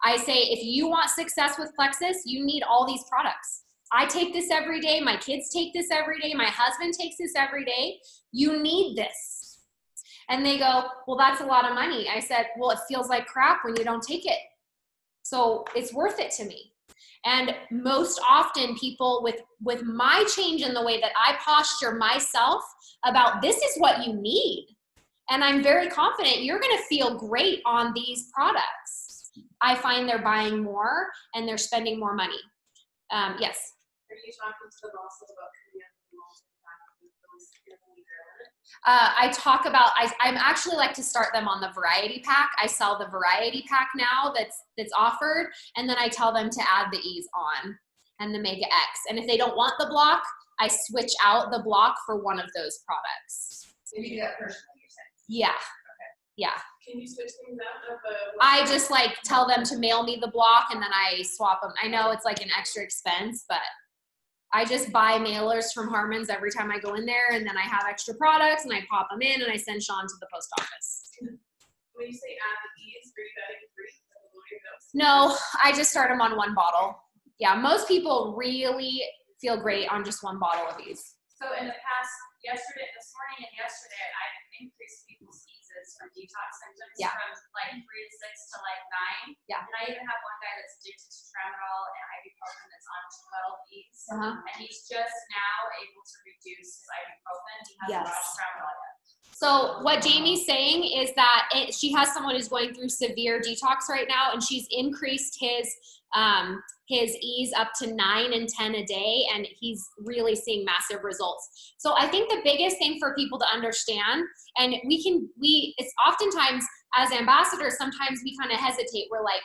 I say, if you want success with plexus, you need all these products. I take this every day. My kids take this every day. My husband takes this every day. You need this. And they go, well, that's a lot of money. I said, well, it feels like crap when you don't take it. So it's worth it to me. And most often people with my change in the way that I posture myself about this is what you need. And I'm very confident you're going to feel great on these products. I find they're buying more and they're spending more money. Yes. Are you talking to the bosses about coming up with those? I talk about, I'm actually like to start them on the variety pack. I sell the variety pack now that's offered, and then I tell them to add the Ease on and the Mega X. And if they don't want the block, I switch out the block for one of those products. So you do that personally, you're saying? Yeah. Okay. Yeah. Can you switch things out of the? I just like tell them to mail me the block and then I swap them. I know it's like an extra expense, but I just buy mailers from Harmon's every time I go in there, and then I have extra products and I pop them in and I send Sean to the post office. When you say add the Ease, are you adding 3? No, I just start them on 1 bottle. Yeah, most people really feel great on just 1 bottle of these. So in the past, this morning and yesterday, I've increased people's Eases from detox symptoms from like 3 to 6 to like 9. Yeah. And I even have one guy that's addicted to tramadol and ibuprofen that's on 12 Ease. And he's just now able to reduce his ibuprofen. He hasn't brought tramadol yet. So what Jamie's saying is that she has someone who's going through severe detox right now, and she's increased his Ease up to 9 and 10 a day, and he's really seeing massive results. So I think the biggest thing for people to understand, and it's oftentimes as ambassadors, sometimes we kind of hesitate. We're like,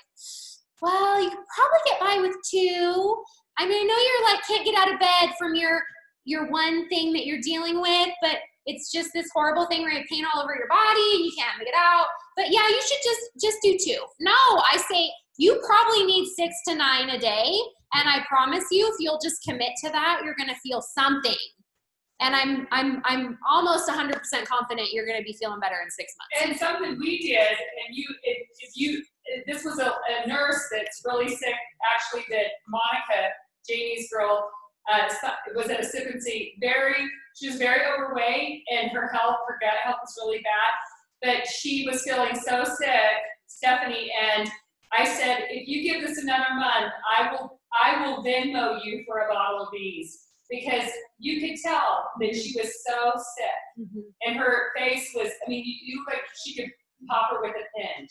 well, you could probably get by with 2. I mean, I know you're like, can't get out of bed from your one thing that you're dealing with, but it's just this horrible thing where you have pain all over your body and you can't get out. But yeah, you should just do 2. No, I say you probably need 6 to 9 a day. And I promise you, if you'll just commit to that, you're going to feel something. And I'm almost 100% confident you're going to be feeling better in 6 months. And something we did, and this was a nurse that's really sick, actually, that Monica, Jamie's girl, was at a sick and see. She was very overweight, and her gut health was really bad. But she was feeling so sick, Stephanie, and I said, if you give this another month, I will Venmo you for a bottle of these. Because you could tell that she was so sick. And her face was, I mean, you look like she could pop her with a pin.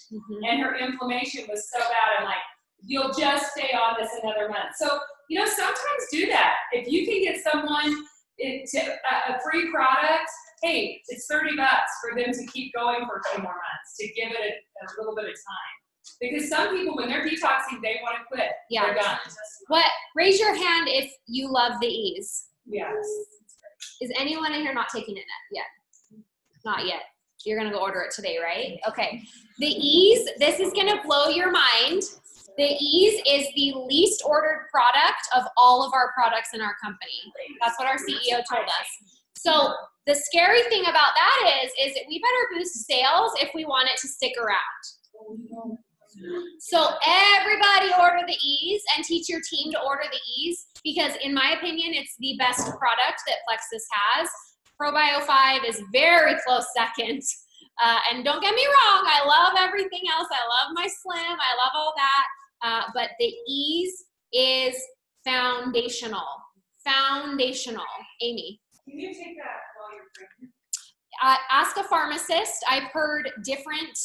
And her inflammation was so bad. I'm like, you'll just stay on this another month. So, sometimes do that. If you can get someone a free product, hey, it's $30 for them to keep going for 2 more months, to give it a little bit of time. Because some people, when they're detoxing, they want to quit. Yeah. They're done. Raise your hand if you love the ease. Yes. Is anyone in here not taking it yet? Not yet. You're going to go order it today, right? Okay. The ease, this is going to blow your mind. The ease is the least ordered product of all of our products in our company. That's what our CEO told us. So the scary thing about that is that we better boost sales if we want it to stick around. So everybody order the ease and teach your team to order the ease, because in my opinion, it's the best product that Plexus has. ProBio 5 is very close second. And don't get me wrong, I love everything else. I love my Slim, I love all that. But the ease is foundational. Foundational. Amy. Can you take that while you're pregnant? Ask a pharmacist. I've heard different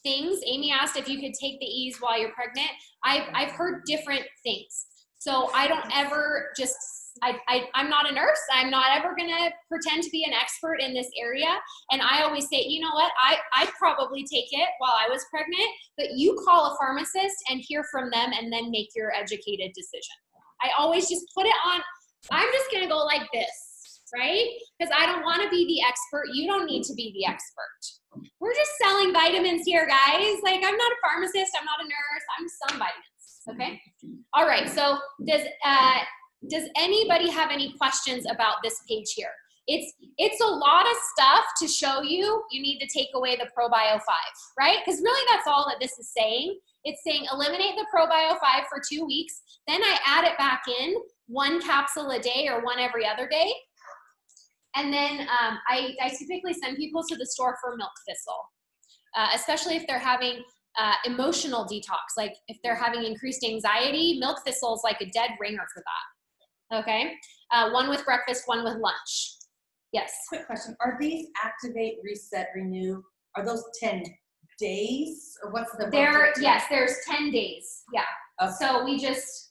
things. Amy asked if you could take the ease while you're pregnant. I've heard different things. So I don't ever just, I'm not a nurse. I'm not ever going to pretend to be an expert in this area. And I always say, you know what, I'd probably take it while I was pregnant, but you call a pharmacist and hear from them and then make your educated decision. I always just put it on, I'm just going to go like this, right? Because I don't want to be the expert. You don't need to be the expert. We're just selling vitamins here, guys. Like, I'm not a pharmacist. I'm not a nurse. I'm selling vitamins, okay? All right, so does anybody have any questions about this page here? It's a lot of stuff to show you. You need to take away the ProBio 5, right? Because really that's all that this is saying. It's saying eliminate the ProBio 5 for 2 weeks. Then I add it back in, 1 capsule a day or 1 every other day. And then I typically send people to the store for milk thistle, especially if they're having emotional detox. Like if they're having increased anxiety, milk thistle is like a dead ringer for that. Okay, 1 with breakfast, 1 with lunch. Yes. Quick question: are these activate, reset, renew? Are those 10 days, or what's the? Yes, there's 10 days. Yeah. Okay. So we just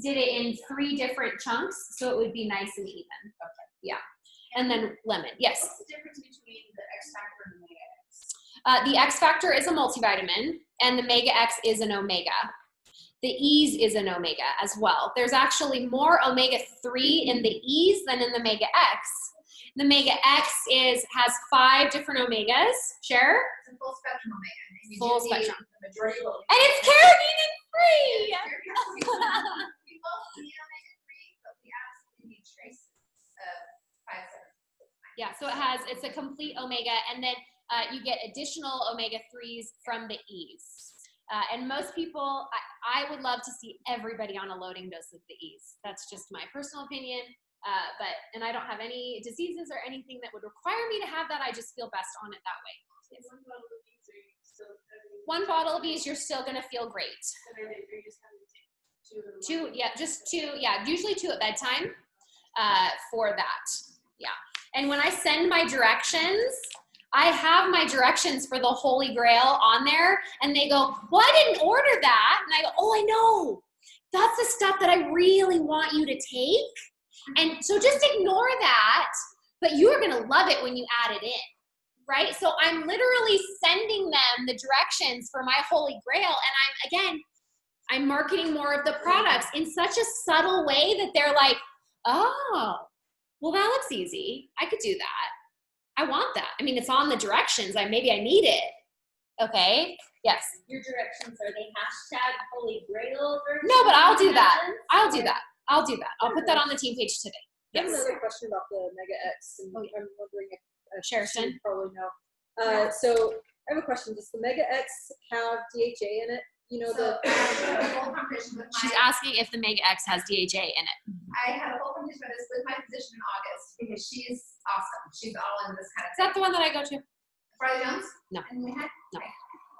did it in 3 different chunks, so it would be nice and even. Okay. Yeah. And then lemon. Yes. What's the difference between the X Factor and the Mega X? The X Factor is a multivitamin, and the Mega X is an omega. The Ease is an omega as well. There's actually more omega-3 in the Ease than in the Mega X. The Mega X has 5 different omegas. Share? It's a full spectrum omega. And you Full do need spectrum. The majority of And it's carotene free. We both need omega-3, but we absolutely need traces of 5, 7. Yeah, so it's a complete omega, and then you get additional omega-3s from the Ease. And most people, I would love to see everybody on a loading dose of the Ease. That's just my personal opinion. And I don't have any diseases or anything that would require me to have that. I just feel best on it that way. Yes. 1 bottle of Ease, you're still going to feel great. Just 2. Yeah, usually 2 at bedtime for that. Yeah. And when I send my directions, I have my directions for the Holy Grail on there, and they go, well, I didn't order that. And I go, oh, I know. That's the stuff that I really want you to take. And so just ignore that, but you are going to love it when you add it in, right? So I'm literally sending them the directions for my Holy Grail, and I'm marketing more of the products in such a subtle way that they're like, oh, well, that looks easy. I could do that. I want that. I mean, it's on the directions. Maybe I need it. Okay. Yes. Your directions, are they hashtag Holy Grail? No, but I'll do that. I'll do that. I'll put that on the team page today. I have Yes. another question about the Omega X, and I'm wondering if Sherson? you probably know. So I have a question. Does the Mega X have DHA in it? You know, So I had a whole conversation with She's my, asking if the Mega X has DHA in it. I had a whole conversation about this with my physician in August because she's awesome. She's all in this kind of Is that the one that I go to? Farley Jones? No. And we had? No. Okay.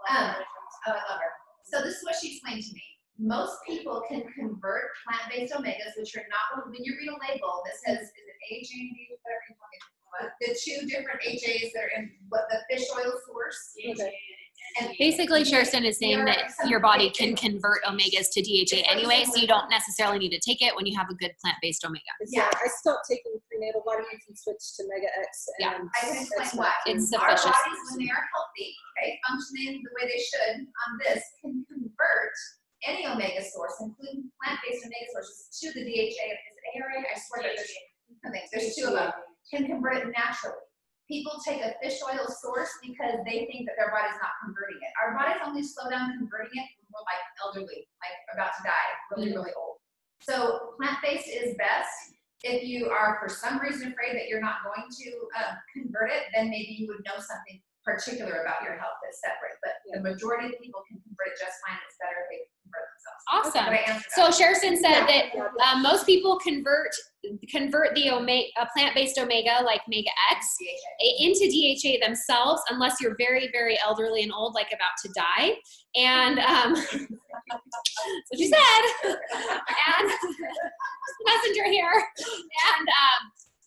Oh, I love her. So this is what she explained to me. Most people can convert plant-based omegas, which are not, when you read a label that says, is it AHA and whatever you're talking about, the two different HAs that are in what the fish oil source. Okay. And Basically, Sherson is saying that your body can convert omegas to DHA anyway, so you don't necessarily need to take it when you have a good plant-based omega. Yeah, I stopped taking prenatal vitamins and switched to Mega X. Yeah. And I can explain X why. It's Our sufficient. bodies, when they are healthy, okay, functioning the way they should on this, can convert any omega source, including plant-based omega sources, to the DHA. Is it ARA? I swear that there's two of them. Can convert it naturally. People take a fish oil source because they think that their body's not converting it. Our bodies only slow down converting it when we're like elderly, like about to die, really, really old. So plant-based is best. If you are for some reason afraid that you're not going to convert it, then maybe you would know something particular about your health that's separate. But the majority of people can convert it just fine. It's better if they convert themselves. Awesome. Did I answer So that? Sherson said that most people convert the plant-based omega, like Mega X, into DHA themselves, unless you're very, very elderly and old, like about to die. And that's what she said. And messenger here.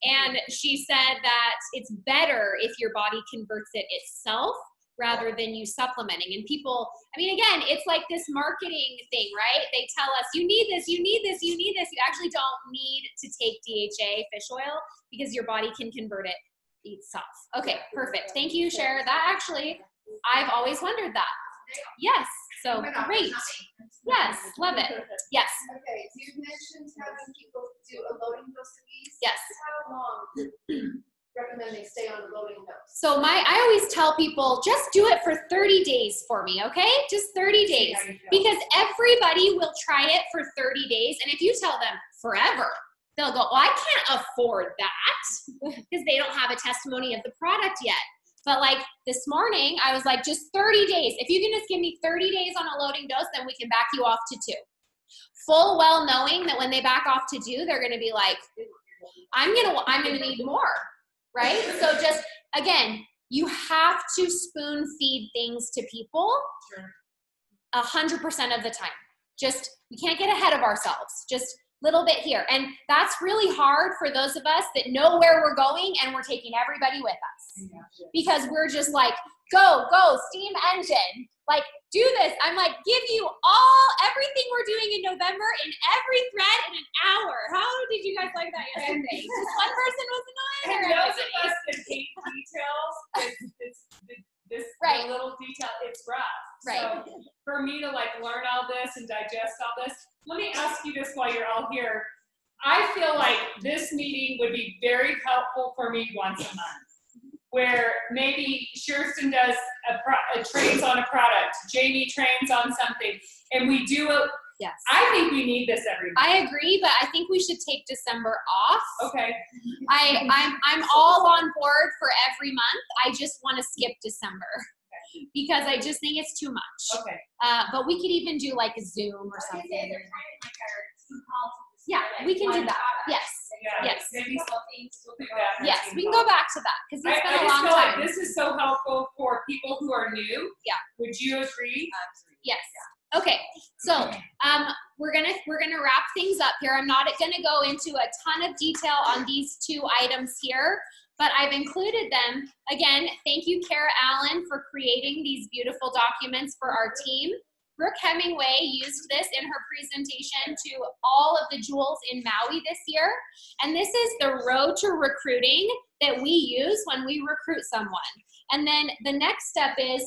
And she said that it's better if your body converts it itself rather than you supplementing. And people, I mean, again, it's like this marketing thing, right? They tell us, you need this, you need this, you need this. You actually don't need to take DHA fish oil because your body can convert it itself. Okay, perfect. Thank you, Cher. That actually, I've always wondered that. Yes, so great. Yes, love it. Yes. Okay, you mentioned having people do a loading dose of these. Yes. How long do you recommend they stay on a loading dose? So I always tell people, just do it for 30 days for me, okay? Just 30 days. Because everybody will try it for 30 days. And if you tell them forever, they'll go, well, I can't afford that because they don't have a testimony of the product yet. But like this morning, I was like, just 30 days. If you can just give me 30 days on a loading dose, then we can back you off to 2. Full well knowing that when they back off to 2, they're going to be like, I'm going to need more, right? So just, again, you have to spoon feed things to people 100% of the time. Just, we can't get ahead of ourselves. Just little bit here. And that's really hard for those of us that know where we're going and we're taking everybody with us. Because we're just like, go, steam engine. Like, do this. I'm like, give you everything we're doing in November in every thread in an hour. How did you guys like that yesterday? Just one person was annoying. And or those of everybody? us that hate details, this Right. little detail, it's rough. Right. So for me to like learn all this and digest all this, let me ask you this while you're all here. I feel like this meeting would be very helpful for me once a month, where maybe Sherson does trains on a product, Jamie trains on something, and we do it. Yes. I think we need this every month. I agree, but I think we should take December off. Okay. I'm all on board for every month. I just want to skip December because I just think it's too much. Okay. But we could even do like a Zoom or something. Yeah, we can do that. Yes. Yeah, Yes. maybe we'll do that. Yes, we can go back to that because it's been a long feel time. like this is so helpful for people who are new. Yeah. Would you agree? Yes. Okay. So we're gonna wrap things up here. I'm not gonna go into a ton of detail on these 2 items here, but I've included them. Again, thank you, Kara Allen, for creating these beautiful documents for our team. Brooke Hemingway used this in her presentation to all of the jewels in Maui this year. And this is the road to recruiting that we use when we recruit someone. And then the next step is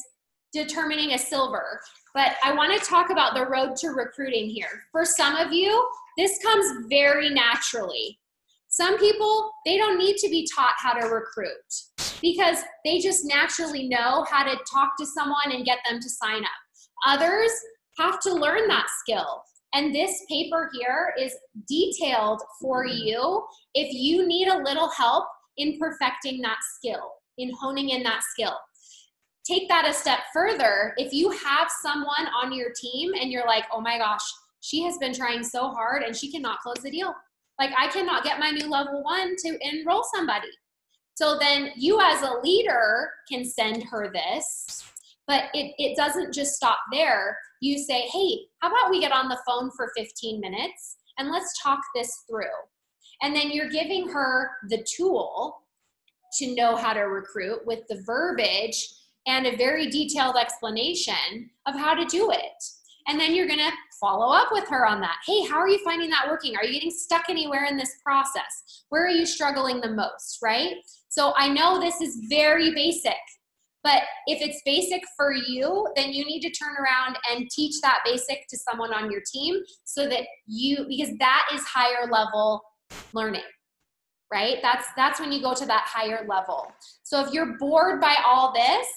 determining a silver. But I want to talk about the road to recruiting here. For some of you, this comes very naturally. Some people, they don't need to be taught how to recruit because they just naturally know how to talk to someone and get them to sign up. Others have to learn that skill. And this paper here is detailed for you if you need a little help in perfecting that skill, in honing in that skill. Take that a step further. If you have someone on your team and you're like, oh my gosh, she has been trying so hard and she cannot close the deal. Like, I cannot get my new level 1 to enroll somebody. So then you as a leader can send her this, but it doesn't just stop there. You say, hey, how about we get on the phone for 15 minutes and let's talk this through. And then you're giving her the tool to know how to recruit with the verbiage and a very detailed explanation of how to do it. And then you're gonna follow up with her on that. Hey, how are you finding that working? Are you getting stuck anywhere in this process? Where are you struggling the most, right? So I know this is very basic, but if it's basic for you, then you need to turn around and teach that basic to someone on your team so that because that is higher level learning, right? That's when you go to that higher level. So if you're bored by all this,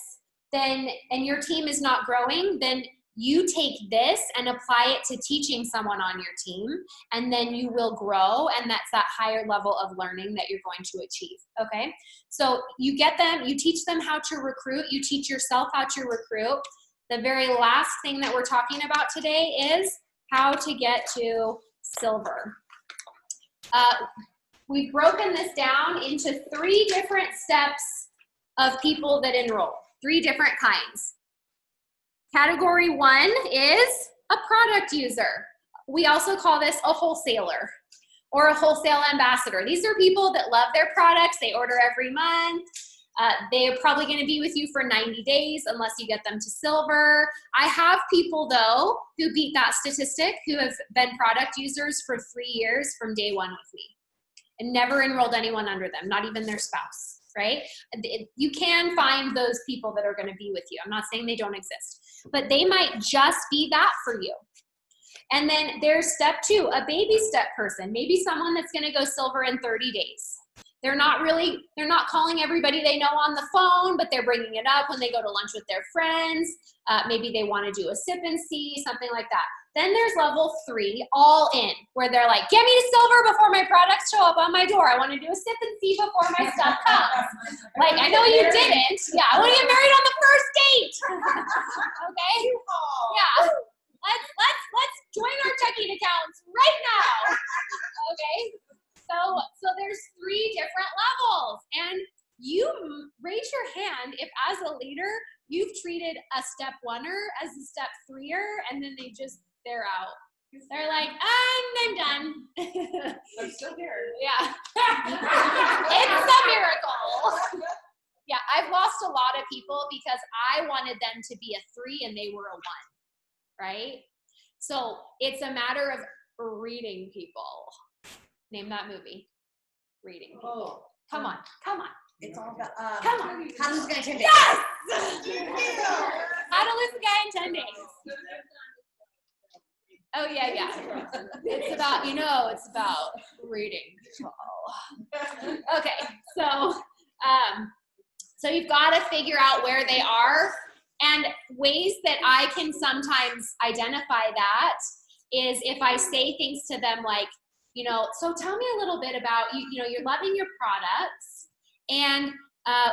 then, and your team is not growing, then you take this and apply it to teaching someone on your team, and then you will grow, and that's that higher level of learning that you're going to achieve, okay? So you get them, you teach them how to recruit, you teach yourself how to recruit. The very last thing that we're talking about today is how to get to silver. We've broken this down into 3 different steps of people that enroll, 3 different kinds. Category 1 is a product user. We also call this a wholesaler or a wholesale ambassador. These are people that love their products. They order every month. They're probably going to be with you for 90 days unless you get them to silver. I have people, though, who beat that statistic, who have been product users for 3 years from day 1 with me and never enrolled anyone under them, not even their spouse, right? You can find those people that are going to be with you. I'm not saying they don't exist, but they might just be that for you. And then there's step 2, a baby step person, maybe someone that's going to go silver in 30 days. They're not calling everybody they know on the phone, but they're bringing it up when they go to lunch with their friends. Maybe they want to do a sip and see, something like that. Then there's level 3, all in, where they're like, get me to silver before my products show up on my door. I want to do a sip and see before my stuff comes. Like, I know you didn't. Yeah, I want to get married on the first date. Okay? Yeah. Let's join our checking accounts right now. Okay? So there's 3 different levels. And you raise your hand if, as a leader, you've treated a step 1er as a step 3er, and then they're out. They're like, I'm done. I'm still here. Yeah. It's a miracle. Yeah, I've lost a lot of people because I wanted them to be a 3 and they were a 1, right? So it's a matter of reading people. Name that movie. Reading people. Come on. It's all about, Come on. How to Lose a Guy in 10 Days. Yes! How to Lose a Guy in 10 Days. Oh, yeah. It's about reading people. Okay, so you've got to figure out where they are, and ways that I can sometimes identify that is if I say things to them like, so tell me a little bit about, you're loving your products, and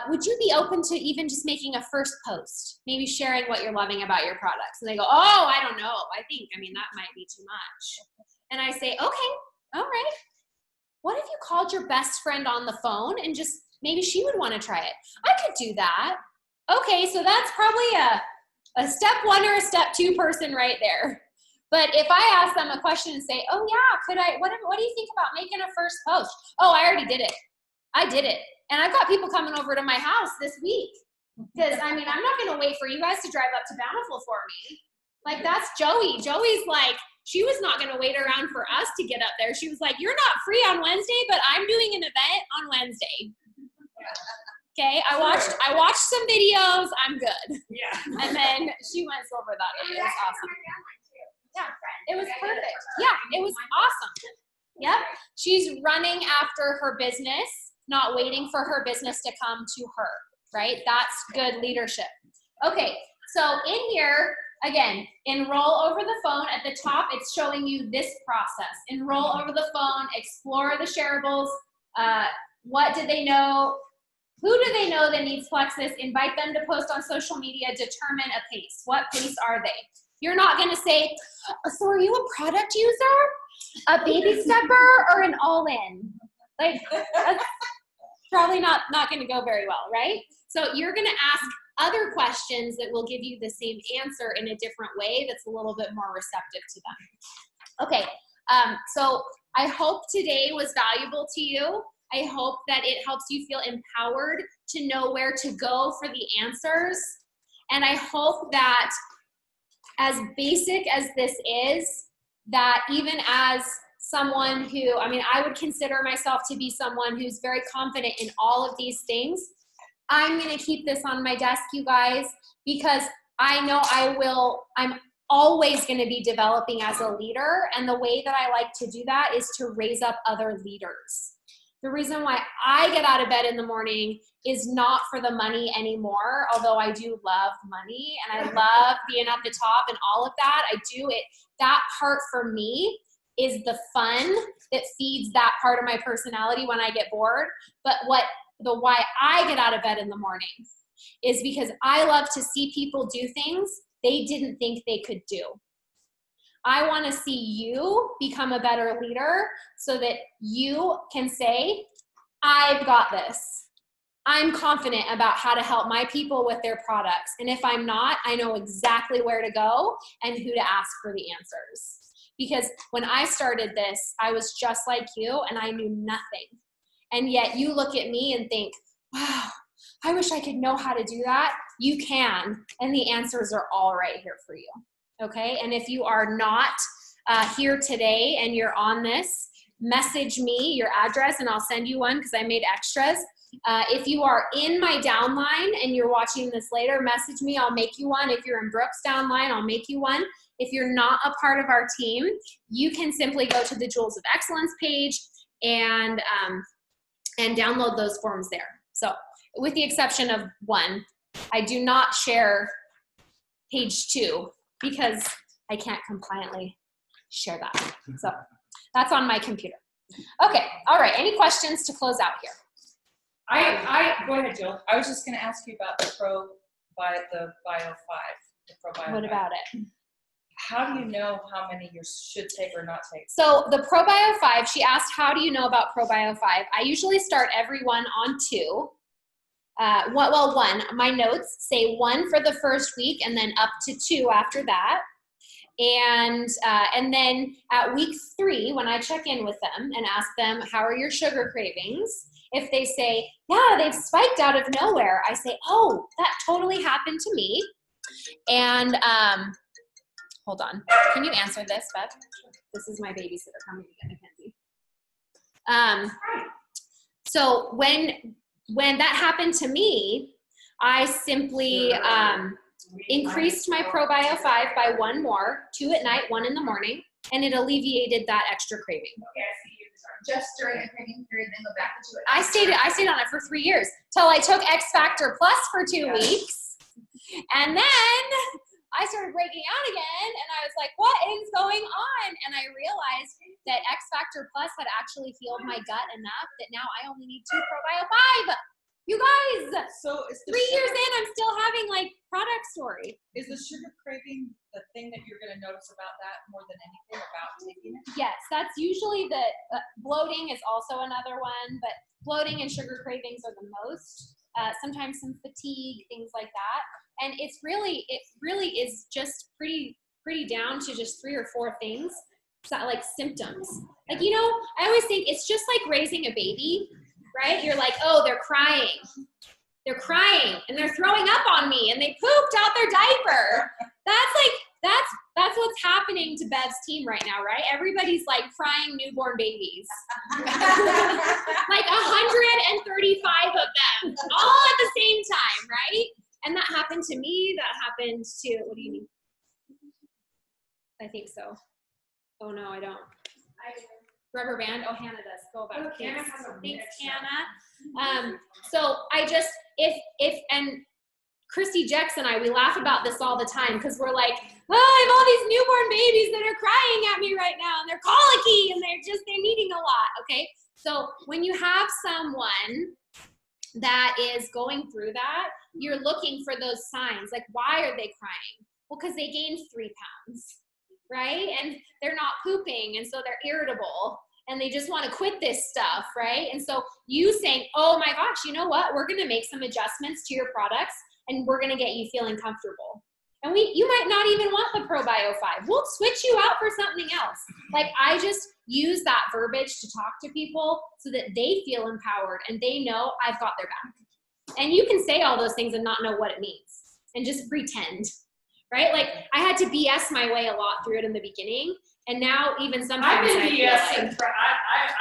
would you be open to even just making a first post, maybe sharing what you're loving about your products? And they go, oh, I don't know. That might be too much. And I say, okay, all right. What if you called your best friend on the phone and just, maybe she would want to try it? I could do that. Okay, so that's probably a step 1 or a step 2 person right there. But if I ask them a question and say, oh yeah, what do you think about making a first post? Oh, I already did it. I did it. And I've got people coming over to my house this week. Because, I'm not going to wait for you guys to drive up to Bountiful for me. Like, that's Joey. Joey's like, she was not going to wait around for us to get up there. She was like, you're not free on Wednesday, but I'm doing an event on Wednesday. Okay, I watched some videos. I'm good. Yeah. And then she went silver that night. It was awesome. Yeah, it was perfect. Yeah, it was awesome. Yep. She's running after her business, not waiting for her business to come to her, right? That's good leadership. Okay, so in here, Again, enroll over the phone. At the top, it's showing you this process. Enroll over the phone, explore the shareables. What did they know? Who do they know that needs Plexus? Invite them to post on social media. Determine a pace. What pace are they? You're not going to say, so are you a product user, a baby stepper, or an all-in? Like, that's probably not going to go very well, right? So you're going to ask other questions that will give you the same answer in a different way that's a little bit more receptive to them. Okay, so I hope today was valuable to you. I hope that it helps you feel empowered to know where to go for the answers. And I hope that as basic as this is, that even as someone who, I mean, I would consider myself to be someone who's very confident in all of these things, I'm going to keep this on my desk, you guys, because I know I'm always going to be developing as a leader. And the way that I like to do that is to raise up other leaders. The reason why I get out of bed in the morning is not for the money anymore, although I do love money and I love being at the top and all of that. I do it. That part for me is the fun that feeds that part of my personality when I get bored. But why I get out of bed in the morning is because I love to see people do things they didn't think they could do. I want to see you become a better leader so that you can say, I've got this. I'm confident about how to help my people with their products. And if I'm not, I know exactly where to go and who to ask for the answers. Because when I started this, I was just like you and I knew nothing. And yet you look at me and think, wow, I wish I could know how to do that. You can. And the answers are all right here for you. Okay, and if you are not here today and you're on this, message me your address and I'll send you one because I made extras. If you are in my downline and you're watching this later, message me, I'll make you one. If you're in Brooke's downline, I'll make you one. If you're not a part of our team, you can simply go to the Jewels of Excellence page and download those forms there. So with the exception of one, I do not share page 2 because I can't compliantly share that. So that's on my computer. Okay, all right, any questions to close out here? Go ahead, Jill. I was just going to ask you about the Bio 5. The Pro Bio 5. What about it? How do you know how many you should take or not take? So the Pro Bio 5, she asked, how do you know about Pro Bio 5? I usually start everyone on 2. One. My notes say 1 for the first week and then up to 2 after that. And then at week 3, when I check in with them and ask them, how are your sugar cravings? If they say, yeah, they've spiked out of nowhere, I say, oh, that totally happened to me. And hold on. Can you answer this, Beth? This is my babysitter coming to get Mackenzie. So when that happened to me, I simply increased my Pro Bio 5 by 1 more, 2 at night, 1 in the morning, and it alleviated that extra craving. Okay, I see you. Just during a craving period, then go back to it. I stayed on it for 3 years till I took X Factor Plus for 2 weeks, and then I started breaking out again, and I was like, what is going on? And I realized that X Factor Plus had actually healed my gut enough that now I only need 2 Pro Bio 5. You guys, So is 3 years in, I'm still having like product story. Is the sugar craving the thing that you're going to notice about that more than anything about taking it? Yes, that's usually the bloating is also another one, but bloating and sugar cravings are the most. Sometimes some fatigue, things like that. And it really is just pretty down to just 3 or 4 things, like symptoms. Like, you know, I always think it's just like raising a baby, right? You're like, oh, they're crying. They're crying and they're throwing up on me and they pooped out their diaper. That's what's happening to Bev's team right now, right? Everybody's like crying newborn babies. Like 135 of them all at the same time, right? And that happened to me. That happened to, what do you need? I think so. Oh no, I don't. Rubber band. Oh, Hannah does. Go back. Oh, Hannah has a Thanks, extra. Hannah. So I just, if Christy Jex and I, we laugh about this all the time because we're like, oh, I have all these newborn babies that are crying at me right now and they're colicky and they're needing a lot, okay? So when you have someone that is going through that, you're looking for those signs. Like, why are they crying? Well, because they gained 3 pounds, right? And they're not pooping, and so they're irritable, and they just want to quit this stuff, right? And so you saying, oh my gosh, you know what? We're going to make some adjustments to your products, and we're going to get you feeling comfortable. And you might not even want the ProBio 5. We'll switch you out for something else. Like, I just use that verbiage to talk to people so that they feel empowered and they know I've got their back. And you can say all those things and not know what it means and just pretend, right? Like, I had to BS my way a lot through it in the beginning. And now even sometimes I've been BSing for,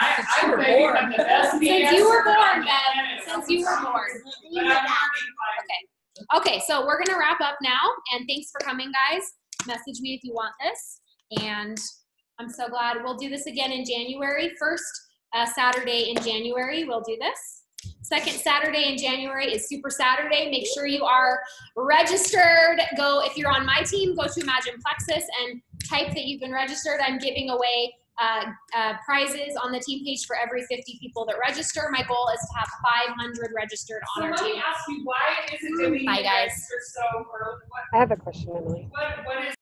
I would maybe become the best BS. Since you were born, Ben. Since you were born. But I'm working fine. Okay. Okay, so we're gonna wrap up now, and thanks for coming, guys. Message me if you want this, and I'm so glad. We'll do this again in January. First Saturday in January, we'll do this. Second Saturday in January is Super Saturday. Make sure you are registered. If you're on my team, go to Imagine Plexus and type that you've been registered. I'm giving away prizes on the team page for every 50 people that register. My goal is to have 500 registered on our team. Let me ask you, why is it that we Bye, guys. register so early? I have a question, Emily. What is